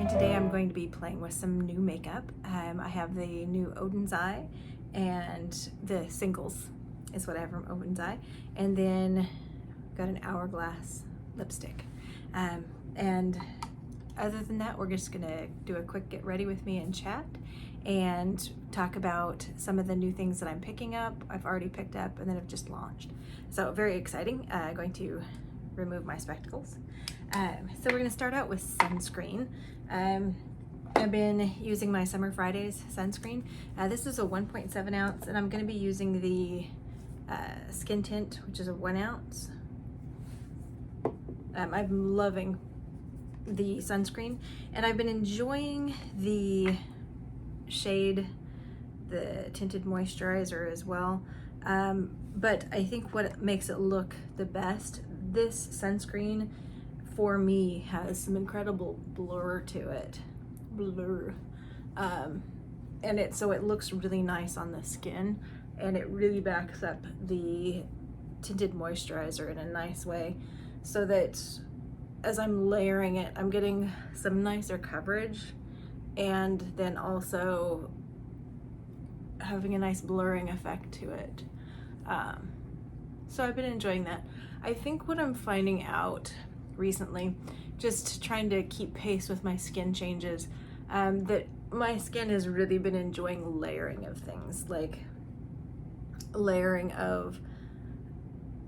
and today I'm going to be playing with some new makeup. I have the new Oden's Eye, and the singles is what I have from Oden's Eye, and then got an Hourglass lipstick. And other than that, we're just gonna do a quick get ready with me and chat and talk about some of the new things that I'm picking up, I've already picked up, and then I've just launched. So very exciting. Going to remove my spectacles. So we're gonna start out with sunscreen. I've been using my Summer Fridays sunscreen. This is a 1.7 ounce, and I'm gonna be using the Skin Tint, which is a 1 ounce. I'm loving the sunscreen, and I've been enjoying the shade, the tinted moisturizer as well. But I think what makes it look the best, this sunscreen for me has some incredible blur to it. And so it looks really nice on the skin, and it really backs up the tinted moisturizer in a nice way, so that as I'm layering it, I'm getting some nicer coverage, and then also having a nice blurring effect to it. So I've been enjoying that. I think what I'm finding out recently, just trying to keep pace with my skin changes, that my skin has really been enjoying layering of things, like layering of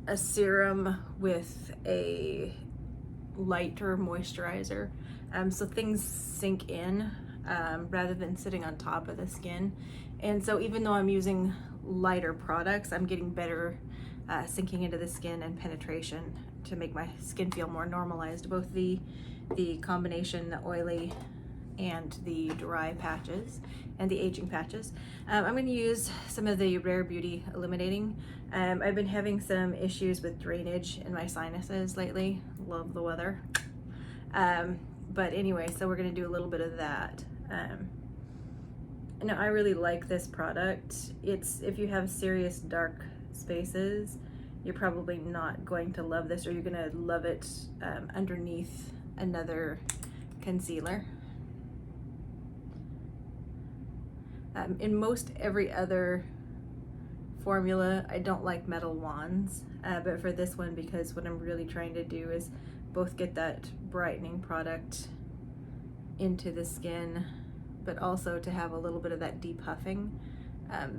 a serum with a lighter moisturizer, so things sink in rather than sitting on top of the skin. And so even though I'm using lighter products, I'm getting better sinking into the skin and penetration to make my skin feel more normalized, both the combination, the oily and the dry patches and the aging patches. I'm going to use some of the Rare Beauty Illuminating. I've been having some issues with drainage in my sinuses lately. Love the weather. But anyway, so we're going to do a little bit of that. Now, I really like this product. If you have serious dark spaces, you're probably not going to love this, or you're going to love it underneath another concealer. In most every other formula, I don't like metal wands, but for this one, because what I'm really trying to do is both get that brightening product into the skin, but also to have a little bit of that depuffing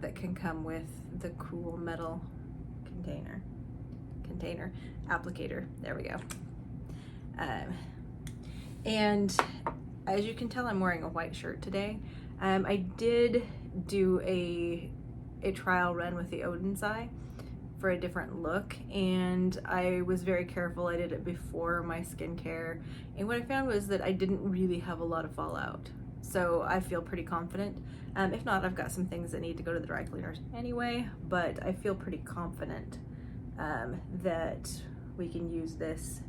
that can come with the cool metal container applicator. There we go. And as you can tell, I'm wearing a white shirt today. I did do a trial run with the Oden's Eye for a different look, and I was very careful. I did it before my skincare, and what I found was that I didn't really have a lot of fallout. So I feel pretty confident. If not, I've got some things that need to go to the dry cleaners anyway, but I feel pretty confident that we can use this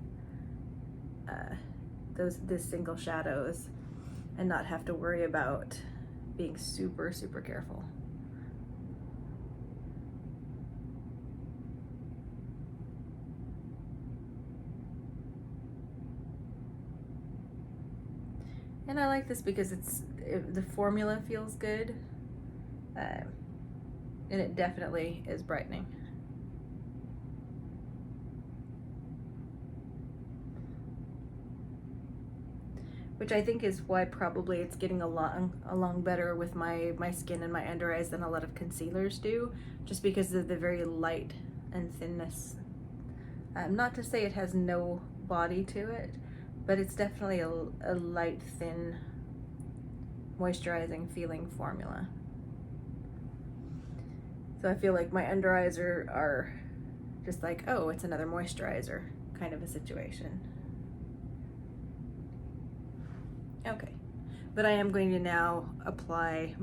single shadows and not have to worry about being super careful. And I like this because the formula feels good, and it definitely is brightening. Which I think is why probably it's getting along better with my skin and my under eyes than a lot of concealers do, just because of the very light and thinness. Not to say it has no body to it, but it's definitely a light, thin, moisturizing feeling formula. So I feel like my under eyes are just like, oh, it's another moisturizer kind of a situation. Okay, but I am going to now apply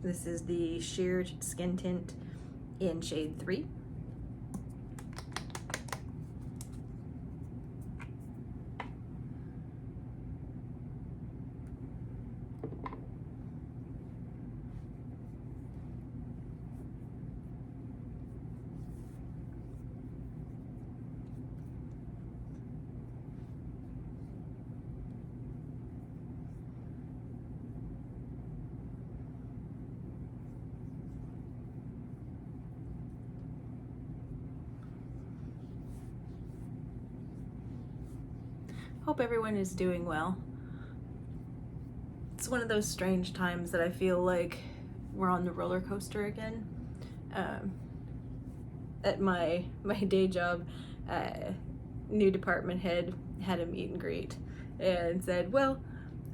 this is the Sheared Skin Tint in shade 3. Hope everyone is doing well. It's one of those strange times that I feel like we're on the roller coaster again. At my day job, new department head had a meet and greet and said, well,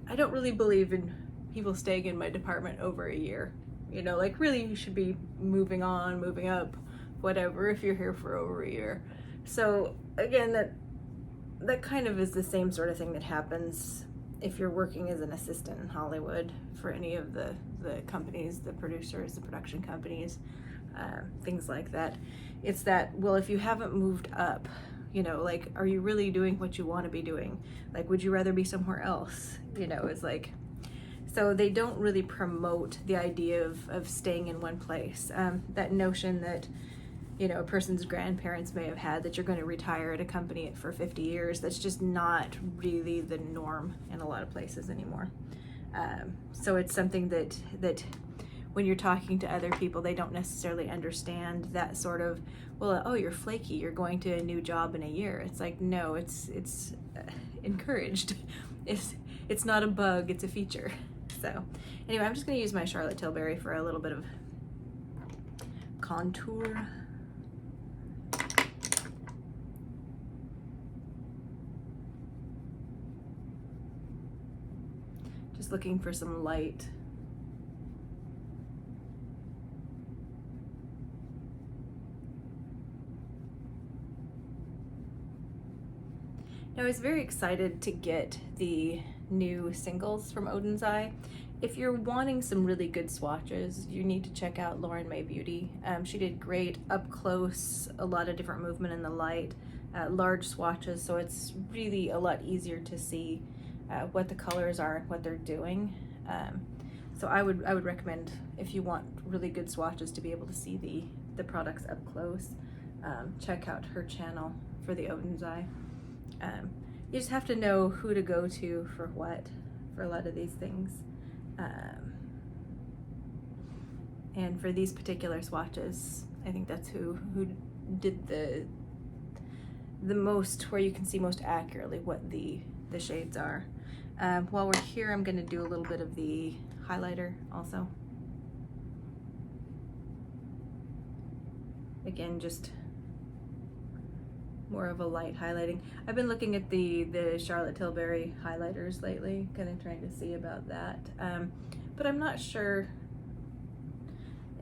I don't really believe in people staying in my department over a year. You know, like really you should be moving on, moving up, whatever, if you're here for over a year. So again, that kind of is the same sort of thing that happens if you're working as an assistant in Hollywood for any of the companies, the producers, the production companies, things like that. It's that, well, if you haven't moved up, you know, like, are you really doing what you want to be doing? Like, would you rather be somewhere else? You know, it's like, so they don't really promote the idea of staying in one place. That notion that, you know, a person's grandparents may have had, that you're going to retire at a company for 50 years, that's just not really the norm in a lot of places anymore. So it's something that when you're talking to other people, they don't necessarily understand that sort of, well, oh, you're flaky, you're going to a new job in a year. It's like, no, it's encouraged. It's not a bug, it's a feature. So anyway, I'm just going to use my Charlotte Tilbury for a little bit of contour. Just looking for some light. Now, I was very excited to get the new singles from Oden's Eye. If you're wanting some really good swatches, you need to check out Mae Beauty. She did great up close, a lot of different movement in the light, large swatches, so it's really a lot easier to see what the colors are and what they're doing. So I would recommend, if you want really good swatches to be able to see the products up close, check out her channel for the Oden's Eye. You just have to know who to go to for what, for a lot of these things. And for these particular swatches, I think that's who did the most, where you can see most accurately what the shades are. While we're here, I'm going to do a little bit of the highlighter also. Again, just more of a light highlighting. I've been looking at the Charlotte Tilbury highlighters lately, kind of trying to see about that. But I'm not sure,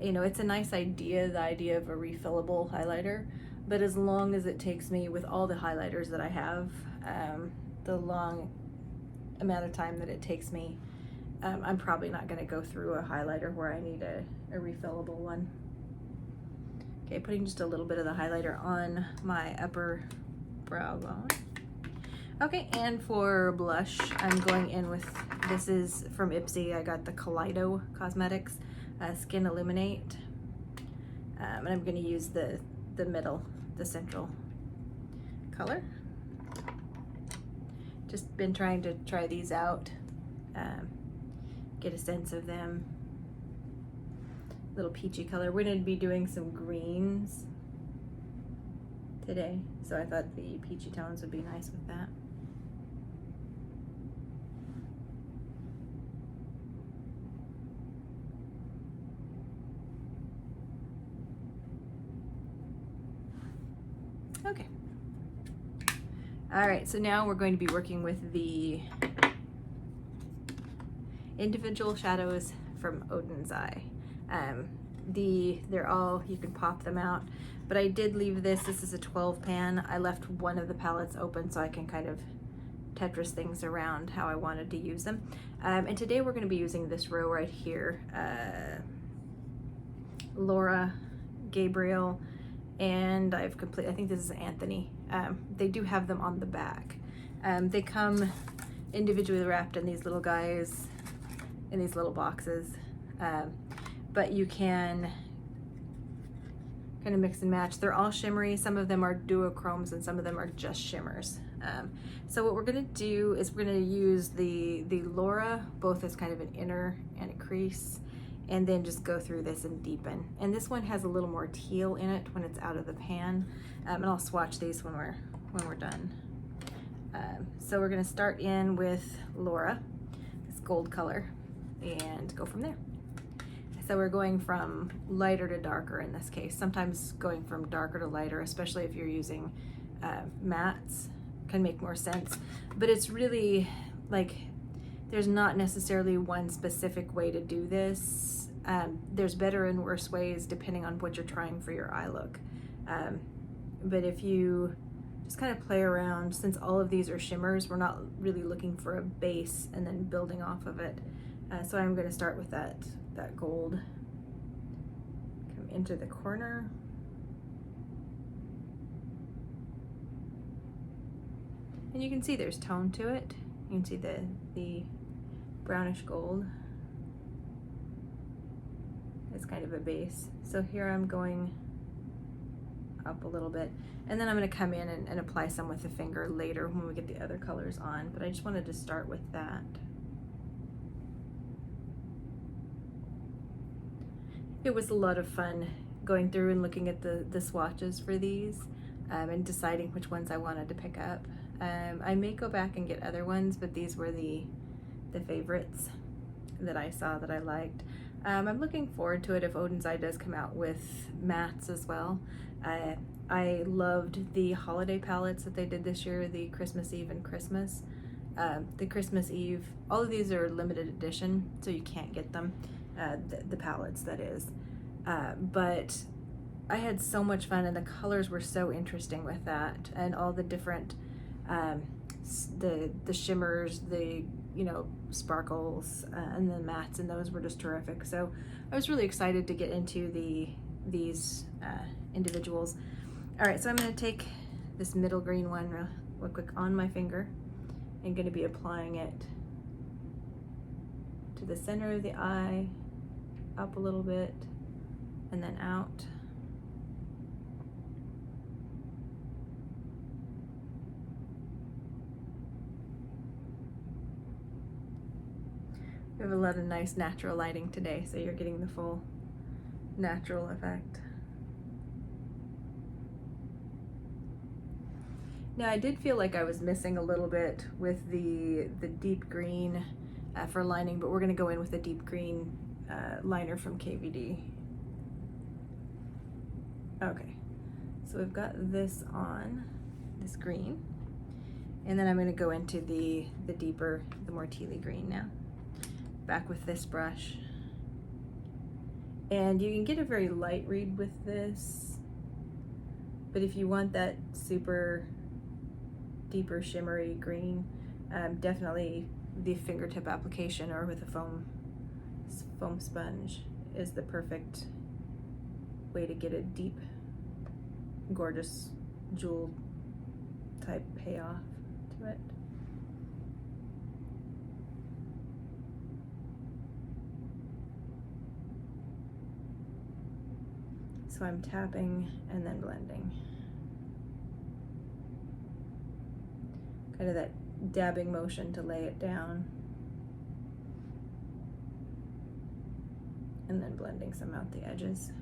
you know, it's a nice idea, the idea of a refillable highlighter, but as long as it takes me, with all the highlighters that I have, the long amount of time that it takes me, I'm probably not going to go through a highlighter where I need a refillable one. Okay, putting just a little bit of the highlighter on my upper brow bone. Okay, and for blush, I'm going in with, this is from Ipsy. I got the Kaleido Cosmetics Skin Illuminate. And I'm going to use the middle, the central color. Just been trying to try these out, get a sense of them. Little peachy color. We're going to be doing some greens today, so I thought the peachy tones would be nice with that. Okay. All right, so now we're going to be working with the individual shadows from Oden's Eye. They're all, you can pop them out, but I did leave this is a 12 pan. I left one of the palettes open so I can kind of Tetris things around how I wanted to use them. And today we're going to be using this row right here, Laura, Gabriel, and I think this is Anthony. They do have them on the back. They come individually wrapped in these little guys, in these little boxes. But you can kind of mix and match. They're all shimmery. Some of them are duochromes and some of them are just shimmers. So what we're gonna do is we're gonna use the Laura, both as kind of an inner and a crease, and then just go through this and deepen. And this one has a little more teal in it when it's out of the pan. And I'll swatch these when we're done. So we're gonna start in with Laura, this gold color, and go from there. So we're going from lighter to darker in this case. Sometimes going from darker to lighter, especially if you're using mattes, can make more sense. But it's really like, there's not necessarily one specific way to do this. There's better and worse ways depending on what you're trying for your eye look. But if you just kind of play around, since all of these are shimmers, we're not really looking for a base and then building off of it. So I'm going to start with that gold. Come into the corner. And you can see there's tone to it. You can see the brownish gold. It's kind of a base. So here I'm going up a little bit, and then I'm going to come in and apply some with the finger later when we get the other colors on, but I just wanted to start with that. It was a lot of fun going through and looking at the swatches for these and deciding which ones I wanted to pick up. I may go back and get other ones, but these were the favorites that I saw that I liked. I'm looking forward to it if Oden's Eye does come out with mattes as well. I loved the holiday palettes that they did this year, the Christmas Eve and Christmas. The Christmas Eve, all of these are limited edition, so you can't get them, the palettes that is. But I had so much fun, and the colors were so interesting with that, and all the different, the shimmers, the sparkles, and the mattes, and those were just terrific. So I was really excited to get into these individuals. All right, so I'm going to take this middle green one real quick on my finger and going to be applying it to the center of the eye, up a little bit, and then out. We have a lot of nice natural lighting today, so you're getting the full natural effect. Now I did feel like I was missing a little bit with the deep green for lining, but we're going to go in with the deep green liner from KVD. Okay, so we've got this on, this green, and then I'm going to go into the deeper, the more tealy green now. Back with this brush. And you can get a very light read with this, but if you want that super deeper shimmery green, definitely the fingertip application or with a foam sponge is the perfect way to get a deep, gorgeous jewel type payoff to it. So I'm tapping and then blending. Kind of that dabbing motion to lay it down. And then blending some out the edges.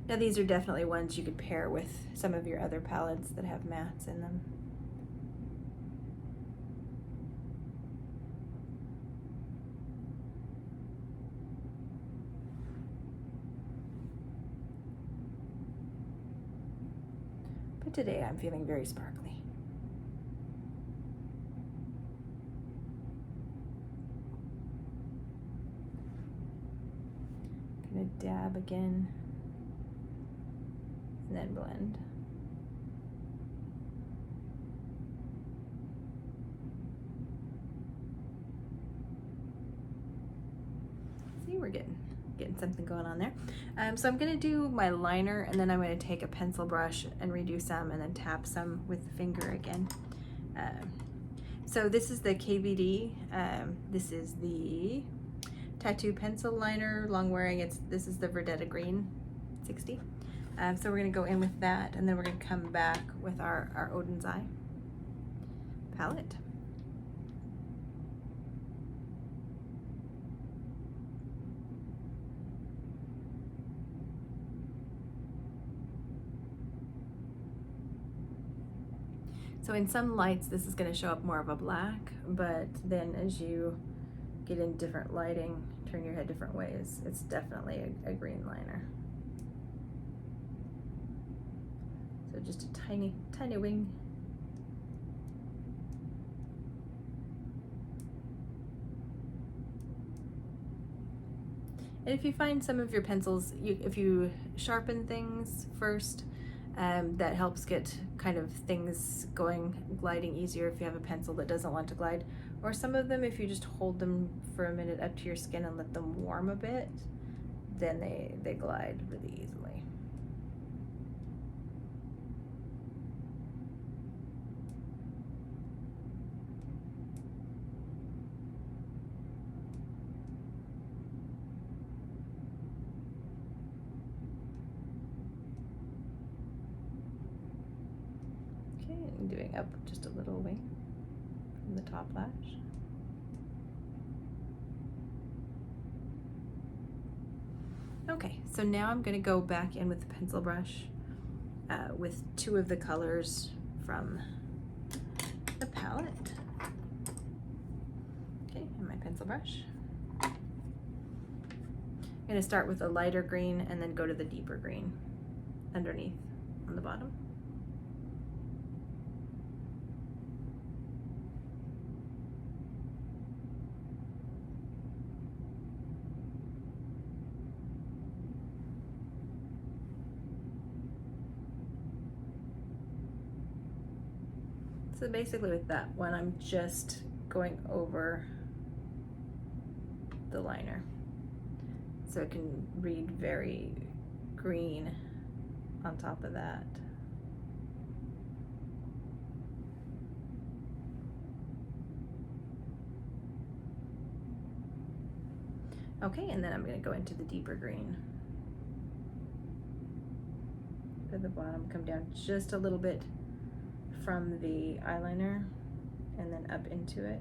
Now these are definitely ones you could pair with some of your other palettes that have mattes in them. Today I'm feeling very sparkly. Gonna dab again and then blend. See, we're getting something going on there. So I'm going to do my liner, and then I'm going to take a pencil brush and redo some and then tap some with the finger again. So this is the KVD. This is the tattoo pencil liner, long wearing. This is the Verdetta Green 60. So we're going to go in with that, and then we're going to come back with our Oden's Eye palette. So in some lights, this is going to show up more of a black, but then as you get in different lighting, turn your head different ways, it's definitely a green liner. So just a tiny, tiny wing. And if you find some of your pencils, if you sharpen things first, that helps get kind of things going, gliding easier if you have a pencil that doesn't want to glide. Or some of them, if you just hold them for a minute up to your skin and let them warm a bit, then they glide really easily. Doing up just a little wing from the top lash. Okay, so now I'm going to go back in with the pencil brush with two of the colors from the palette. Okay, and my pencil brush. I'm going to start with a lighter green and then go to the deeper green underneath on the bottom. So basically with that one, I'm just going over the liner. So it can read very green on top of that. Okay, and then I'm going to go into the deeper green. At the bottom, come down just a little bit from the eyeliner and then up into it.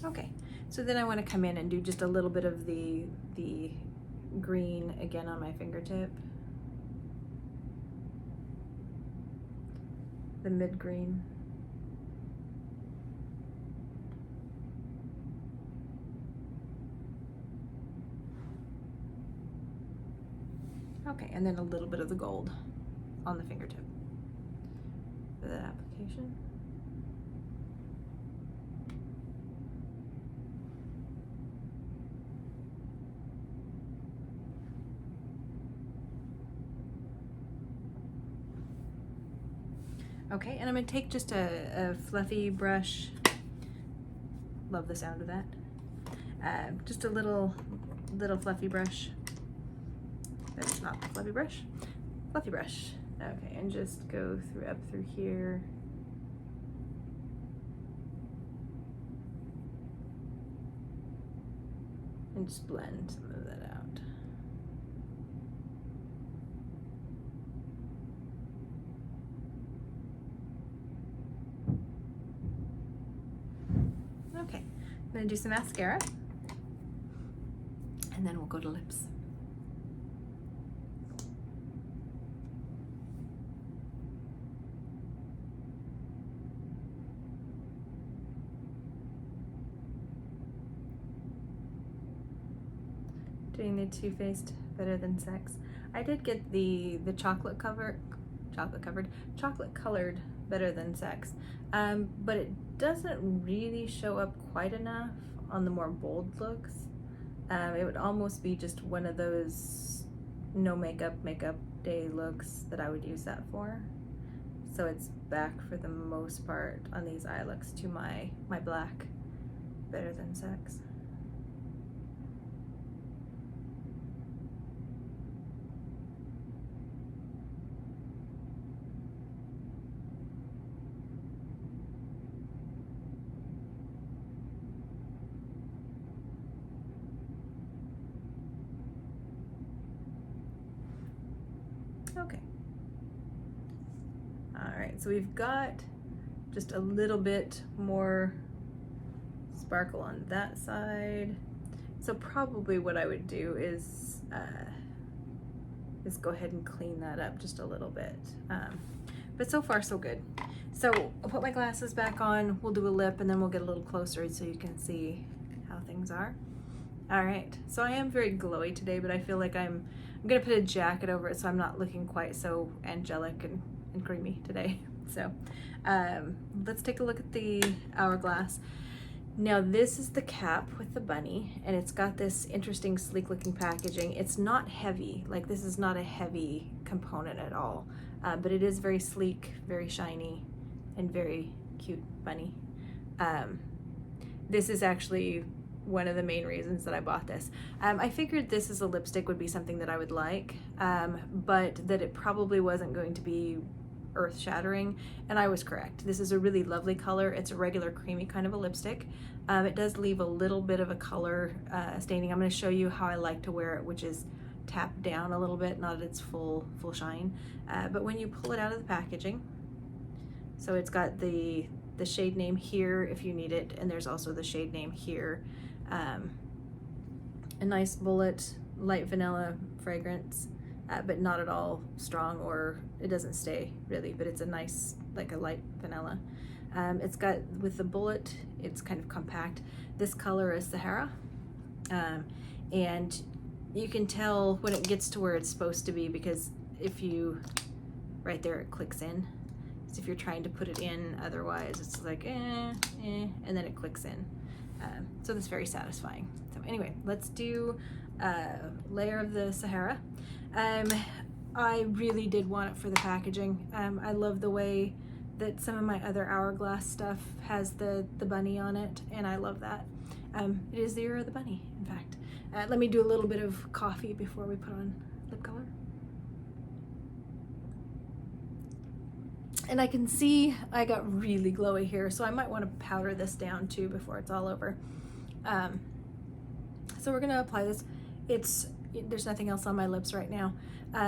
Okay, so then I want to come in and do just a little bit of the green again on my fingertip. The mid green. Okay, and then a little bit of the gold on the fingertip for that application. Okay, and I'm going to take just a fluffy brush. Love the sound of that. Just a little fluffy brush. That's not the fluffy brush. Fluffy brush. Okay, and just go up through here. And just blend some of that out. Okay, I'm gonna do some mascara and then we'll go to lips. Doing the Too Faced Better Than Sex. I did get the chocolate colored Better Than Sex, but it doesn't really show up quite enough on the more bold looks. It would almost be just one of those no makeup day looks that I would use that for. So it's back for the most part on these eye looks to my black Better Than Sex. Okay. All right, so we've got just a little bit more sparkle on that side. So probably what I would do is go ahead and clean that up just a little bit. But so far so good. So I'll put my glasses back on, we'll do a lip, and then we'll get a little closer so you can see how things are. All right, so I am very glowy today, but I feel like I'm gonna put a jacket over it so I'm not looking quite so angelic and creamy today. So let's take a look at the Hourglass. Now this is the cap with the bunny, and it's got this interesting sleek looking packaging. It's not heavy, like this is not a heavy component at all, but it is very sleek, very shiny, and very cute bunny. This is actually one of the main reasons that I bought this. I figured this as a lipstick would be something that I would like, but that it probably wasn't going to be earth-shattering, and I was correct. This is a really lovely color. It's a regular creamy kind of a lipstick. It does leave a little bit of a color staining. I'm going to show you how I like to wear it, which is tapped down a little bit, not at its full shine. But when you pull it out of the packaging, so it's got the shade name here if you need it, and there's also the shade name here. A nice bullet, light vanilla fragrance, but not at all strong, or it doesn't stay really, but it's a nice, like a light vanilla. It's got, with the bullet, it's kind of compact. This color is Sahara, and you can tell when it gets to where it's supposed to be, because if you, right there, it clicks in. So if you're trying to put it in otherwise, it's like and then it clicks in. So that's very satisfying. So anyway, let's do a layer of the Sahara. I really did want it for the packaging. I love the way that some of my other Hourglass stuff has the bunny on it, and I love that. It is the year of the bunny, in fact. Let me do a little bit of coffee before we put on lip color. And I can see I got really glowy here, so I might want to powder this down too before it's all over. So we're gonna apply this. There's nothing else on my lips right now,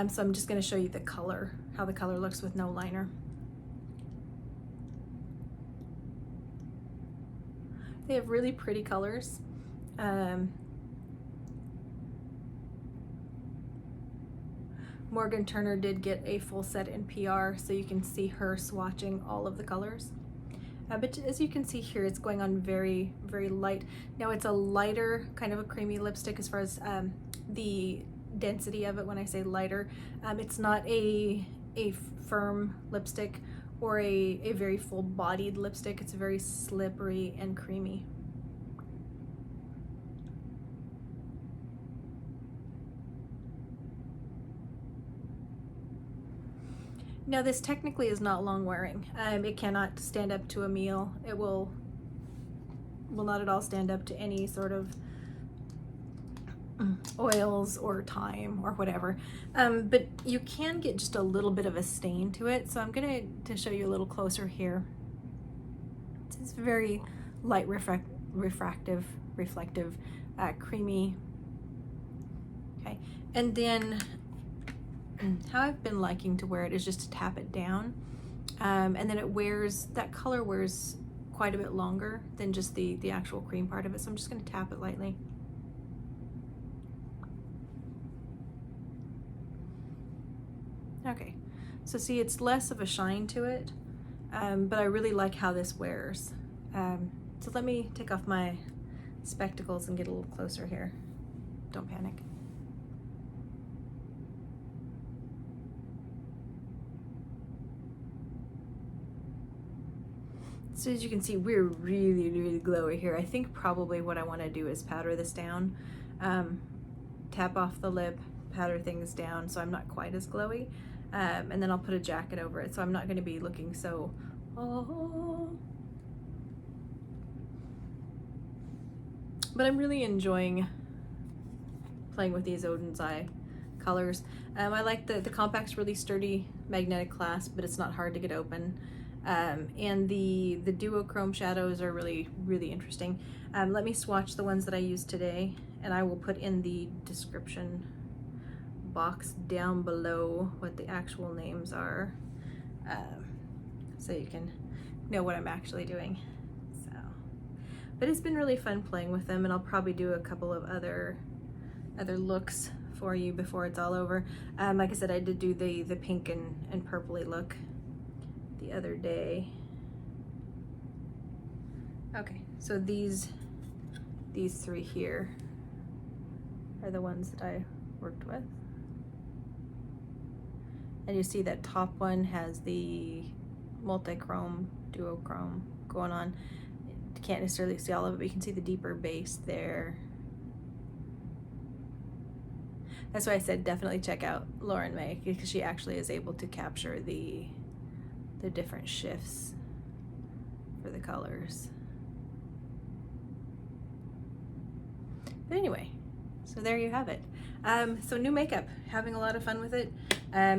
so I'm just gonna show you the color, how the color looks with no liner. They have really pretty colors. Morgan Turner did get a full set in PR, so you can see her swatching all of the colors. But as you can see here, it's going on very, very light. Now it's a lighter, kind of a creamy lipstick as far as the density of it. When I say lighter, it's not a firm lipstick or a very full-bodied lipstick. It's very slippery and creamy. Now this technically is not long wearing. It cannot stand up to a meal. It will not at all stand up to any sort of oils or thyme or whatever. But you can get just a little bit of a stain to it. So I'm to show you a little closer here. It's very light reflective, creamy. Okay, and then how I've been liking to wear it is just to tap it down, and then it wears, that color wears quite a bit longer than just the actual cream part of it, so I'm just going to tap it lightly. Okay, so see, it's less of a shine to it, but I really like how this wears. So let me take off my spectacles and get a little closer here. Don't panic. So as you can see, we're really, really glowy here. I think probably what I want to do is powder this down, tap off the lip, powder things down so I'm not quite as glowy, and then I'll put a jacket over it so I'm not going to be looking so, But I'm really enjoying playing with these Oden's Eye colors. I like the compact's really sturdy magnetic clasp, but it's not hard to get open. And the duochrome shadows are really, really interesting. Let me swatch the ones that I used today, and I will put in the description box down below what the actual names are, so you can know what I'm actually doing. So, but it's been really fun playing with them, and I'll probably do a couple of other looks for you before it's all over. Like I said, I did do the pink and purpley look the other day. Okay, so these three here are the ones that I worked with. And you see that top one has the multi-chrome, duochrome going on. You can't necessarily see all of it, but you can see the deeper base there. That's why I said definitely check out Lauren Mae, because she actually is able to capture the different shifts for the colors. But anyway, so there you have it. So new makeup, having a lot of fun with it.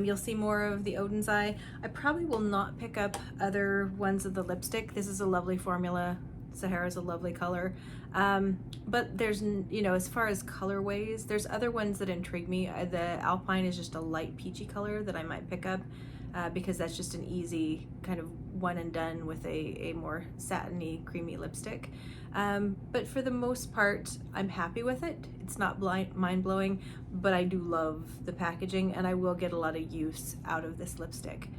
You'll see more of the Oden's Eye. I probably will not pick up other ones of the lipstick. This is a lovely formula. Sahara is a lovely color. But there's, you know, as far as colorways, there's other ones that intrigue me. The Alpine is just a light peachy color that I might pick up because that's just an easy kind of one and done with a more satiny, creamy lipstick. But for the most part, I'm happy with it. It's not mind-blowing, but I do love the packaging, and I will get a lot of use out of this lipstick.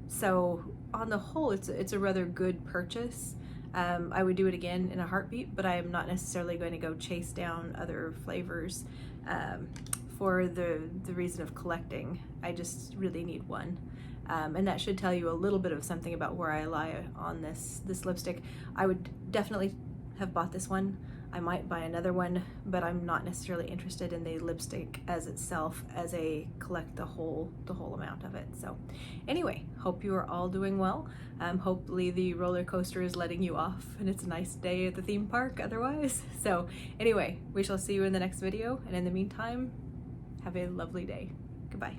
So on the whole, it's a rather good purchase. I would do it again in a heartbeat, but I am not necessarily going to go chase down other flavors for the reason of collecting. I just really need one. And that should tell you a little bit of something about where I lie on this lipstick. I would definitely have bought this one. I might buy another one, but I'm not necessarily interested in the lipstick as itself as a collect the whole amount of it. So anyway, hope you are all doing well. Hopefully the roller coaster is letting you off and it's a nice day at the theme park otherwise. So anyway, we shall see you in the next video, and in the meantime, have a lovely day. Goodbye.